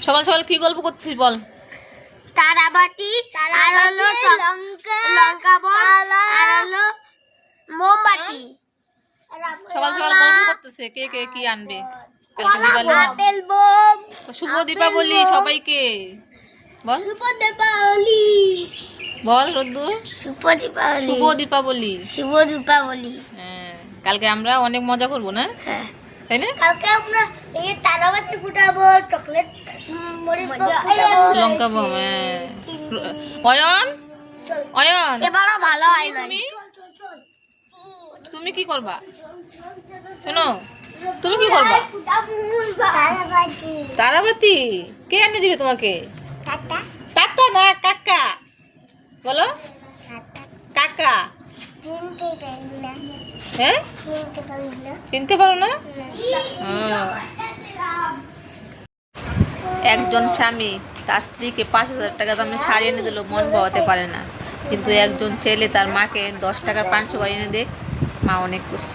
সকাল সকাল কি গল্প করছিস বল? তারাবাতি আর হলো লঙ্কা বল আর হলো মোমবাতি। সকাল সকাল গল্প করতেছে কে কে কি আনবে কালকে দিওয়ালি। Apple bomb. শুভ দীপাবলি সবাইকে বল। শুভ দীপাবলি বল রদ্দু। শুভ দীপাবলি শুভ দীপাবলি। শুভ দীপাবলি। হ্যাঁ, কালকে আমরা অনেক মজা করবো না? হ্যাঁ, তাই না? কালকে আমরা এই তারাবাতি ফুটাবো, চকলেট মরিচ ফুটাবো, লঙ্কা বোম। হ্যাঁ, অয়ন অয়ন এবারও ভালো হয় না। তুমি তুমি কি করবা? শোনো, তুমি কি করবা? তারাবাতি তারাবাতি কে এনে দিবে তোমাকে? টাটা কাকা না কাকা বলো। কাকা। চিনতে পারি না, হ্যাঁ, চিনতে পারি না। চিনতে পারো না? একজন স্বামী তার স্ত্রীকে 5,000 টাকা দামে শাড়ি এনে দিল, মন ভাবাতে পারে না। কিন্তু একজন ছেলে তার মাকে 10 টাকার 500 এনে দেয়, মা অনেক খুশি।